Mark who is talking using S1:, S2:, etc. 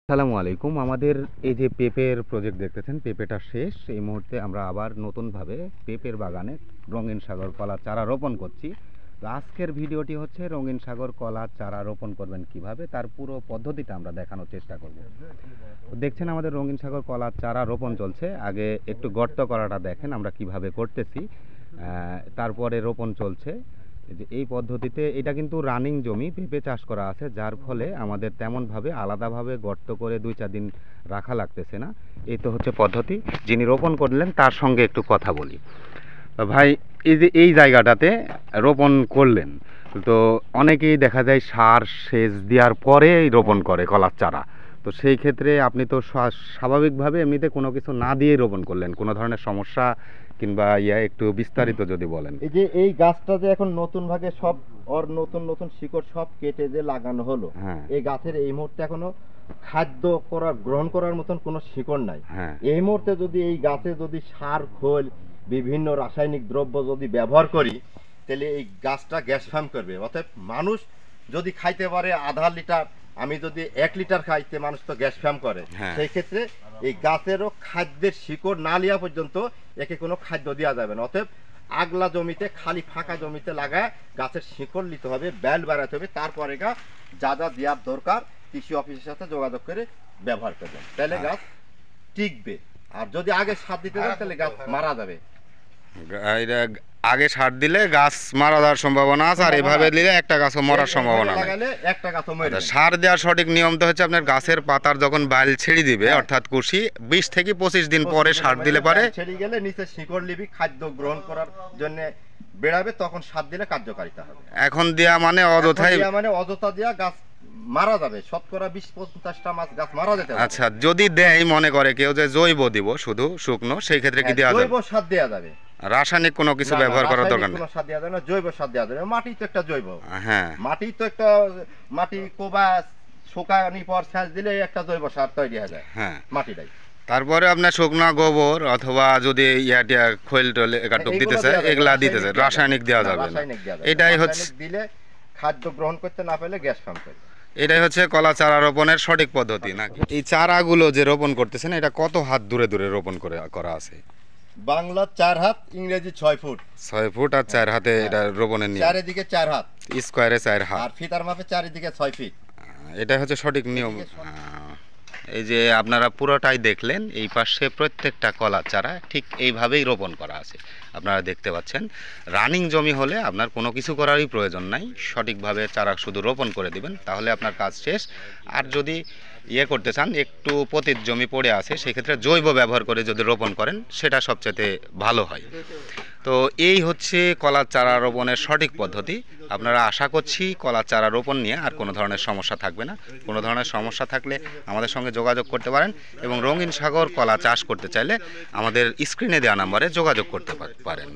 S1: আসসালামু আলাইকুম। আমাদের এই যে পেঁপের প্রজেক্ট দেখতেছেন, পেঁপেটা শেষ। এই মুহূর্তে আমরা আবার নতুনভাবে পেঁপের বাগানে রঙিন সাগর কলার চারা রোপণ করছি। তো আজকের ভিডিওটি হচ্ছে রঙিন সাগর কলার চারা রোপণ করবেন কিভাবে, তার পুরো পদ্ধতিটা আমরা দেখানোর চেষ্টা করব। তো দেখছেন আমাদের রঙিন সাগর কলার চারা রোপণ চলছে। আগে একটু গর্ত করাটা দেখেন আমরা কিভাবে করতেছি, তারপরে রোপণ চলছে। এই পদ্ধতিতে এটা কিন্তু রানিং জমি, পেঁপে চাষ করা আছে, যার ফলে আমাদের তেমনভাবে আলাদাভাবে গর্ত করে 2-4 দিন রাখা লাগতেছে না। এই তো হচ্ছে পদ্ধতি। যিনি রোপণ করলেন তার সঙ্গে একটু কথা বলি। ভাই, এই যে এই জায়গাটাতে রোপণ করলেন, তো অনেকেই দেখা যায় সার সেচ দেওয়ার পরেই রোপণ করে কলার চারা। তো সেই ক্ষেত্রে আপনি তো স্বাভাবিকভাবে এমনিতে কোনো কিছু না দিয়ে রোপণ করলেন, কোনো ধরনের সমস্যা কিংবা একটু বিস্তারিত যদি বলেন।
S2: এই যে এই গাছটা যে এখন নতুন ভাগে সব নতুন নতুন শিকড় সব কেটে যে লাগানো হলো, এই গাছের এই মুহূর্তে এখনো খাদ্য গ্রহণ করার মতন কোনো শিকড় নাই। এই মুহূর্তে যদি এই গাছে যদি সার খোল বিভিন্ন রাসায়নিক দ্রব্য যদি ব্যবহার করি, তাহলে এই গাছটা গ্যাস ফার্ম করবে। অর্থাৎ মানুষ যদি খাইতে পারে আধা লিটার, আমি যদি 1 লিটার খাইতে, মানুষ তো গ্যাস ফার্ম করে। সেই ক্ষেত্রে এই গাছেরও খাদ্যের শিকড় না লিয়া পর্যন্ত একে কোনো খাদ্য দেওয়া যাবে না। অতএব আগলা জমিতে, খালি ফাঁকা জমিতে লাগায় গাছের শিকড় নিতে হবে, বেল বাড়াতে হবে, তারপরে যা যা দেওয়ার দরকার কৃষি অফিসের সাথে যোগাযোগ করে ব্যবহার করবেন, তাহলে গাছ টিকবে। আর যদি আগে সার দিতে যান তাহলে গাছ মারা যাবে।
S1: আগে সার দিলে গাছ মারা যাওয়ার সম্ভাবনা আছে, আর এভাবে দিলে একটা গাছও মরার সম্ভাবনা নেই।
S2: একটা গাছও মরে।
S1: সার দেওয়ার সঠিক নিয়ম তো হচ্ছে আপনার গাছের পাতার যখন বাইল ছেড়ে দিবে, অর্থাৎ কুশি 20 থেকে 25 দিন পরে সার দিলে পারে
S2: ছেড়ে গেলে নিচে শিকড় লিবি খাদ্য গ্রহণ করার জন্য বেড়াবে, তখন সার দিলে কার্যকারিতা হবে।
S1: এখন দেয়া মানে অযথাই,
S2: মানে অযথা দেয়া গাছ মারা যাবে। শতকরা 20-50টা মাছ গাছ মারা যেতে পারে।
S1: আচ্ছা, যদি দেয় মনে করে কেউ যে জৈব দিব শুধু শুকনো, সেই ক্ষেত্রে কি দেওয়া যাবে?
S2: জৈব সার দেওয়া যাবে,
S1: রাসায়নিক কোনো কিছু ব্যবহার করার দরকার নেই।
S2: কোনো সার দেওয়া যাবে না, জৈব সার দেওয়া যাবে। মাটি তো একটা জৈব, মাটি কোবা শুকানি পর সেচ দিলে একটা জৈব সার তৈরি হয়ে যায় মাটিটাই।
S1: তারপরে আপনার শুকনা গোবর অথবা যদি খৈল টোল দিতেছে, এগুলা দিতেছে, রাসায়নিক দেওয়া যাবে না। এটাই হচ্ছে
S2: দিলে খাদ্য গ্রহণ করতে না পেলে গ্যাস ফার্ম করে।
S1: এটাই হচ্ছে কলা চারা রোপণের সঠিক পদ্ধতি নাকি? এই চারাগুলো যে রোপণ করতেছেন, এটা কত হাত দূরে দূরে রোপণ করা আছে?
S2: বাংলা 4 হাত, ইংরেজি 6 ফুট।
S1: 6 ফুট আর 4 হাতে এটা রোপণের নিয়ম।
S2: চারিদিকে 4 হাত,
S1: স্কয়ারে 4 হাত,
S2: আর ফিতার মাপে চারিদিকে 6 ফিট।
S1: এটাই হচ্ছে সঠিক নিয়ম। এই যে আপনারা পুরোটাই দেখলেন, এই পাশে প্রত্যেকটা কলা চারা ঠিক এইভাবেই রোপণ করা আছে, আপনারা দেখতে পাচ্ছেন। রানিং জমি হলে আপনার কোনো কিছু করারই প্রয়োজন নাই, সঠিকভাবে চারা শুধু রোপণ করে দিবেন, তাহলে আপনার কাজ শেষ। আর যদি করতে চান, একটু পতিত জমি পড়ে আছে, সেক্ষেত্রে জৈব ব্যবহার করে যদি রোপণ করেন সেটা সবচেয়ে ভালো হয়। তো এই হচ্ছে কলার চারা রোপণের সঠিক পদ্ধতি। আপনারা আশা করছি কলার চারা রোপণ নিয়ে আর কোনো ধরনের সমস্যা থাকবে না। কোনো ধরনের সমস্যা থাকলে আমাদের সঙ্গে যোগাযোগ করতে পারেন, এবং রঙিন সাগর কলা চাষ করতে চাইলে আমাদের স্ক্রিনে দেওয়া নাম্বারে যোগাযোগ করতে পারেন।